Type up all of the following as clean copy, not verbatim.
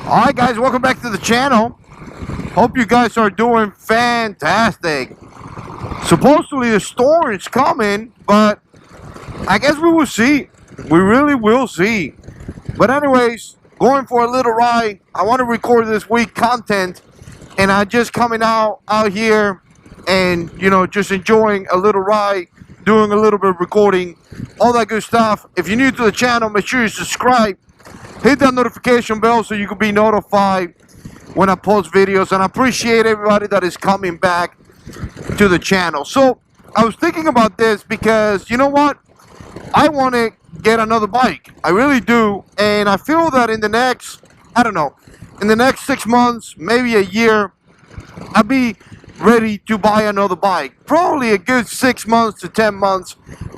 Alright guys, welcome back to the channel. Hope you guys are doing fantastic. Supposedly a storm is coming, but I guess we will see. We really will see. But anyways, going for a little ride. I want to record this week content, and I just coming out here and just enjoying a little ride, doing a little bit of recording, all that good stuff. If you're new to the channel, make sure you subscribe. Hit that notification bell so you can be notified when I post videos. And I appreciate everybody that is coming back to the channel. So I was thinking about this because, you know what? I want to get another bike. I really do. And I feel that in the next, I don't know, in the next 6 months, maybe a year, I'll be ready to buy another bike. Probably a good 6 months to 10 months,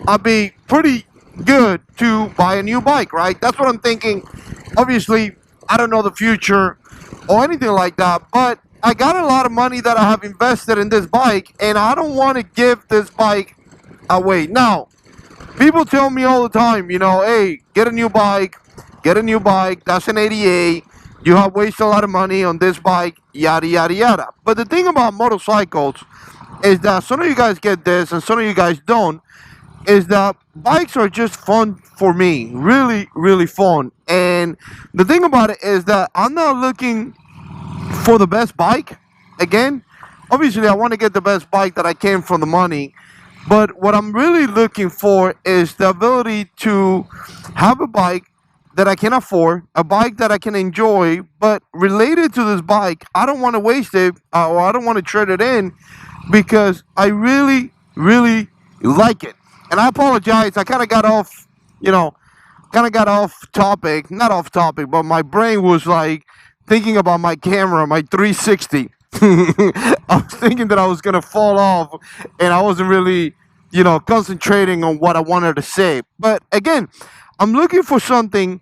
I'll be pretty good to buy a new bike, right? That's what I'm thinking. Obviously, I don't know the future or anything like that, but I got a lot of money that I have invested in this bike, and I don't want to give this bike away. Now, people tell me all the time, hey, get a new bike, that's an 88, you have wasted a lot of money on this bike, yada, yada, yada. But the thing about motorcycles is that some of you guys get this and some of you guys don't, is that bikes are just fun for me. Really, really fun. And the thing about it is that I'm not looking for the best bike. Again, obviously I want to get the best bike that I can for the money. But what I'm really looking for is the ability to have a bike that I can afford, a bike that I can enjoy, but related to this bike, I don't want to waste it, or I don't want to trade it in, because I really, really like it. And I apologize, I kind of got off, topic, not off topic, but my brain was like thinking about my camera, my 360. I was thinking that I was going to fall off, and I wasn't really, concentrating on what I wanted to say. But again, I'm looking for something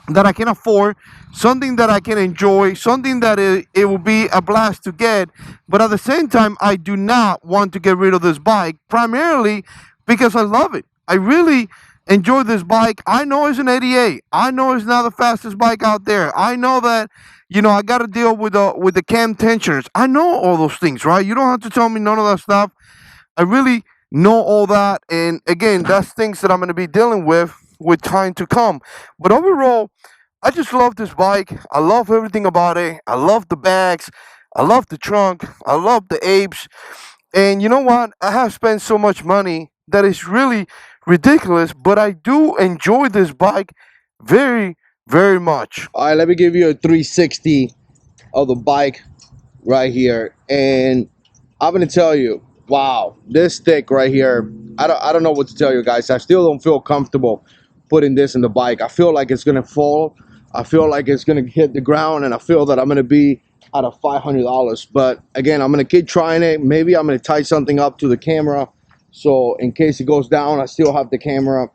that I can afford, something that I can enjoy, something that it will be a blast to get. But at the same time, I do not want to get rid of this bike, primarily because I love it. I really enjoy this bike. I know it's an 88. I know it's not the fastest bike out there. I know that, I got to deal with the cam tensioners. I know all those things, right? You don't have to tell me none of that stuff. I really know all that. And again, that's things that I'm going to be dealing with time to come. But overall, I just love this bike. I love everything about it. I love the bags. I love the trunk. I love the apes. And you know what? I have spent so much money that is really ridiculous, but I do enjoy this bike very, very much. All right, let me give you a 360 of the bike right here, and I'm gonna tell you, wow, this stick right here, I don't know what to tell you guys. I still don't feel comfortable putting this in the bike. I feel like it's gonna fall. I feel like it's gonna hit the ground, and I feel that I'm gonna be out of $500. But again, I'm gonna keep trying it. Maybe I'm gonna tie something up to the camera, so in case it goes down, I still have the camera.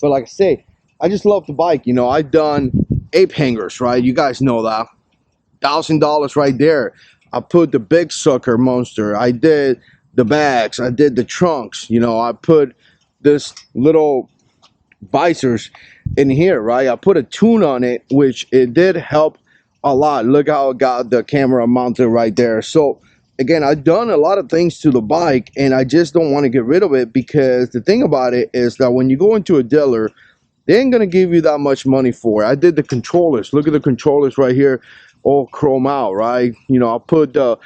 But like I say, I just love the bike. I've done ape hangers, right? You guys know that. $1,000 right there. I put the big sucker monster. I did the bags. I did the trunks. I put this little visors in here, right? I put a tune on it, which it did help a lot. Look how I got the camera mounted right there. So again, I've done a lot of things to the bike, and I just don't want to get rid of it, because the thing about it is that when you go into a dealer, they ain't gonna give you that much money for it. I did the controllers. Look at the controllers right here, all chrome out, right? I put the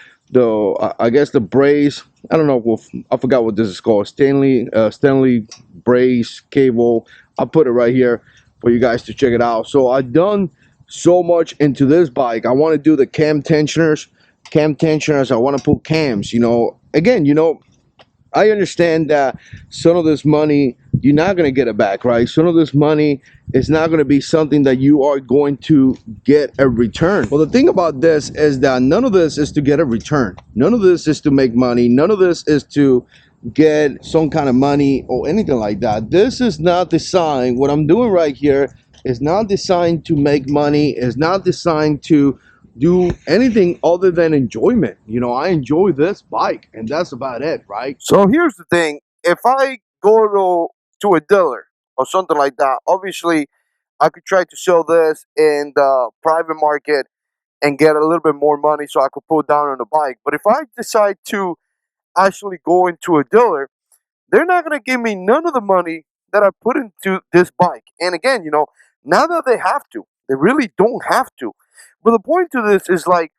I guess the brace. I don't know. I forgot what this is called. Stanley brace cable. I put it right here for you guys to check it out. So I've done so much into this bike. I want to do the cam tensioners. I want to put cams. Again, I understand that some of this money, you're not going to get it back, right? Some of this money is not going to be something that you are going to get a return. Well, the thing about this is that none of this is to get a return. None of this is to make money. None of this is to get some kind of money or anything like that. This is not designed, what I'm doing right here is not designed to make money, is not designed to do anything other than enjoyment. I enjoy this bike, and that's about it, right? So here's the thing. If I go to a dealer or something like that, obviously I could try to sell this in the private market and get a little bit more money so I could put down on the bike. But if I decide to actually go into a dealer, they're not going to give me none of the money that I put into this bike. And again, now that they have to, they really don't have to. But the point to this is like,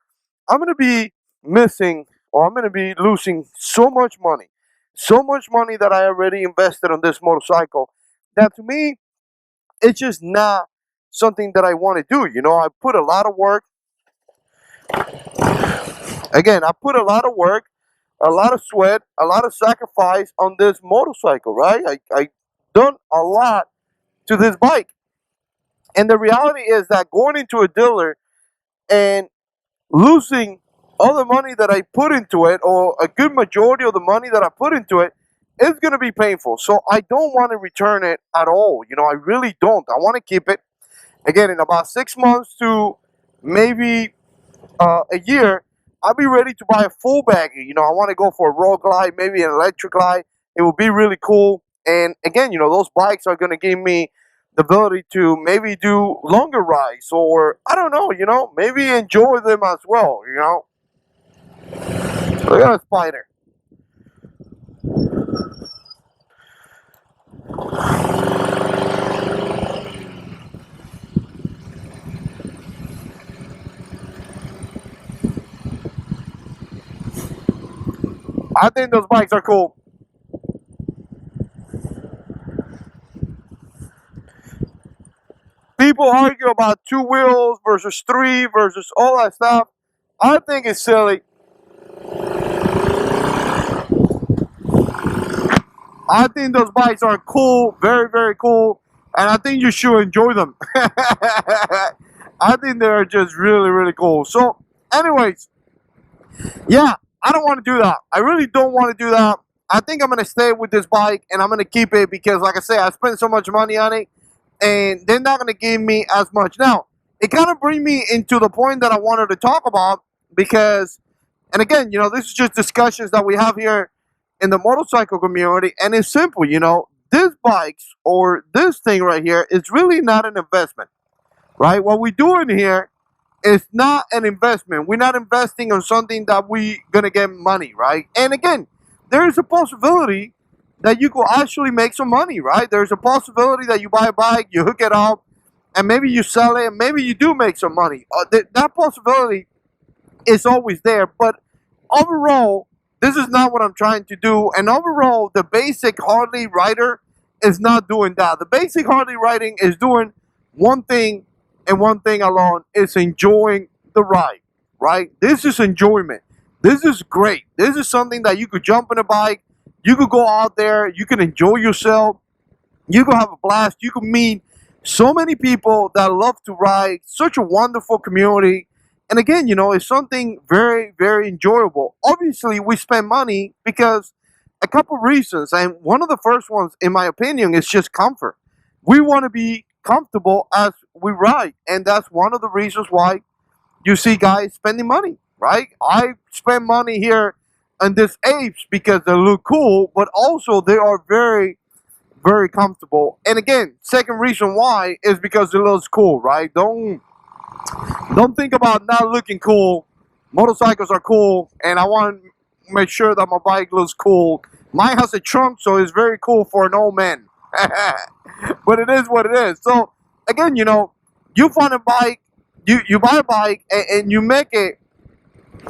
I'm going to be missing, or I'm going to be losing so much money that I already invested on this motorcycle, that to me, it's just not something that I want to do. I put a lot of work. Again, I put a lot of work, a lot of sweat, a lot of sacrifice on this motorcycle, right? I done a lot to this bike. And the reality is that going into a dealer and losing all the money that I put into it, or a good majority of the money that I put into it, is going to be painful. So I don't want to return it at all. I really don't. I want to keep it. Again, in about 6 months to maybe a year, I'll be ready to buy a full baggie. I want to go for a road glide, maybe an electric glide. It would be really cool. And again, those bikes are going to give me the ability to maybe do longer rides, or I don't know, maybe enjoy them as well. Look at that spider. I think those bikes are cool. People argue about 2 wheels versus 3 versus all that stuff. I think it's silly. I think those bikes are cool, very, very cool, and I think you should enjoy them. I think they're just really, really cool. So, anyways, yeah, I don't want to do that. I really don't want to do that. I think I'm going to stay with this bike, and I'm going to keep it because, like I say, I spent so much money on it, and they're not going to give me as much. Now, it kind of brings me into the point that I wanted to talk about because, and again, this is just discussions that we have here in the motorcycle community, and it's simple. This bikes, or this thing right here, is really not an investment, right? What we're doing here is not an investment. We're not investing on something that we gonna get money, right? And again, there is a possibility that you could actually make some money, right? There's a possibility that you buy a bike, you hook it up, and maybe you sell it, and maybe you do make some money. That possibility is always there. But overall, this is not what I'm trying to do. And overall, the basic Harley rider is not doing that. The basic Harley riding is doing one thing and one thing alone, is enjoying the ride, right? This is enjoyment. This is great. This is something that you could jump on a bike, you could go out there, you can enjoy yourself, you could have a blast, you could meet so many people that love to ride, such a wonderful community. And again, it's something very, very enjoyable. Obviously, we spend money because a couple reasons. And one of the first ones, in my opinion, is just comfort. We want to be comfortable as we ride. And that's one of the reasons why you see guys spending money, right? I spend money here on this apes because they look cool, but also they are very, very comfortable. And again, second reason why is because it looks cool, right? Don't think about not looking cool. Motorcycles are cool, and I want to make sure that my bike looks cool. Mine has a trunk, so it's very cool for an old man. But it is what it is. So again, you find a bike, you buy a bike, and you make it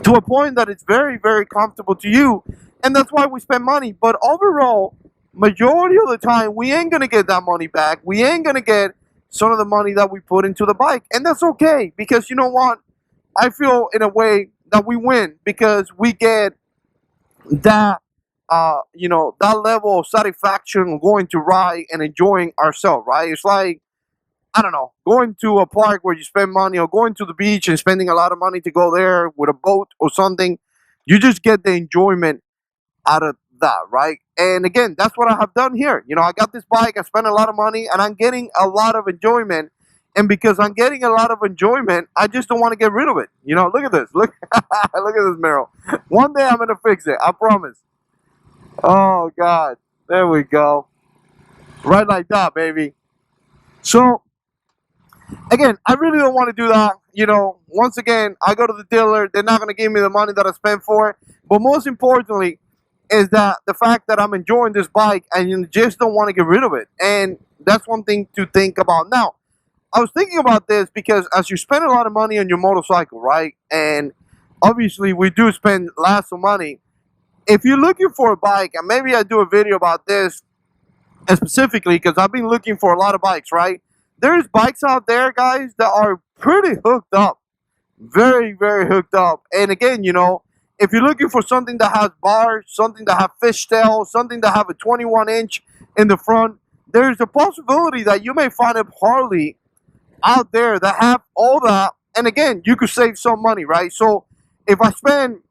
to a point that it's very, very comfortable to you, and that's why we spend money. But overall, majority of the time, we ain't gonna get that money back. We ain't gonna get some of the money that we put into the bike, and that's okay, because you know what, I feel in a way that we win because we get that that level of satisfaction going to ride and enjoying ourselves, right? It's like, I don't know, going to a park where you spend money, or going to the beach and spending a lot of money to go there with a boat or something. You just get the enjoyment out of that, right? And again, that's what I have done here. I got this bike, I spent a lot of money, and I'm getting a lot of enjoyment. And because I'm getting a lot of enjoyment, I just don't want to get rid of it. Look at this. Look, look at this mirror. One day I'm gonna fix it. I promise. Oh God, there we go. Right like that, baby. So Again, I really don't want to do that. You know, once again, I go to the dealer, they're not going to give me the money that I spent for it. But most importantly, is that the fact that I'm enjoying this bike and you just don't want to get rid of it. And that's one thing to think about. Now, I was thinking about this because as you spend a lot of money on your motorcycle, right? And obviously, we do spend lots of money. If you're looking for a bike, and maybe I do a video about this specifically because I've been looking for a lot of bikes, right? There's bikes out there, guys, that are pretty hooked up. Very, very hooked up. And again, you know, if you're looking for something that has bars, something that have fishtail, something that have a 21-inch in the front, there's a possibility that you may find a Harley out there that have all that. And again, you could save some money, right? So if I spend,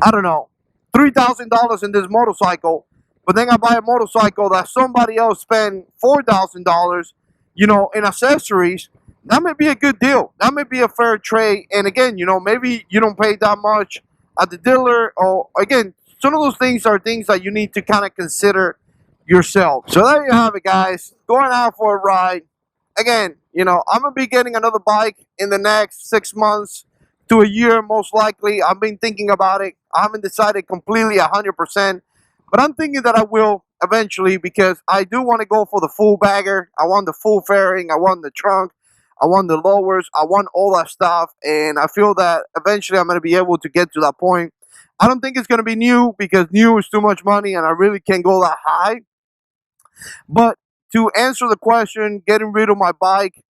I don't know, $3,000 in this motorcycle, but then I buy a motorcycle that somebody else spent $4,000, you know, in accessories, that may be a good deal. That may be a fair trade. And again, you know, maybe you don't pay that much at the dealer. Or again, some of those things are things that you need to kind of consider yourself. So there you have it, guys. Going out for a ride. Again, you know, I'm gonna be getting another bike in the next 6 months to a year, most likely. I've been thinking about it. I haven't decided completely 100%, but I'm thinking that I will eventually because I do want to go for the full bagger. I want the full fairing. I want the trunk. I want the lowers. I want all that stuff, and I feel that eventually I'm going to be able to get to that point. I don't think it's going to be new because new is too much money, and I really can't go that high. But to answer the question, getting rid of my bike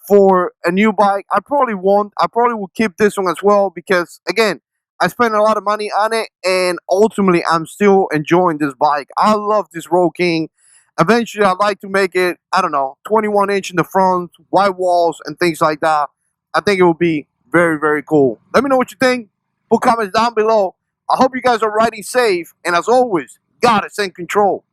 for a new bike, I probably won't. I probably will keep this one as well because, again, I spent a lot of money on it, and ultimately, I'm still enjoying this bike. I love this Road King. Eventually, I'd like to make it, I don't know, 21-inch in the front, white walls, and things like that. I think it would be very, very cool. Let me know what you think. Put comments down below. I hope you guys are riding safe, and as always, God is in control.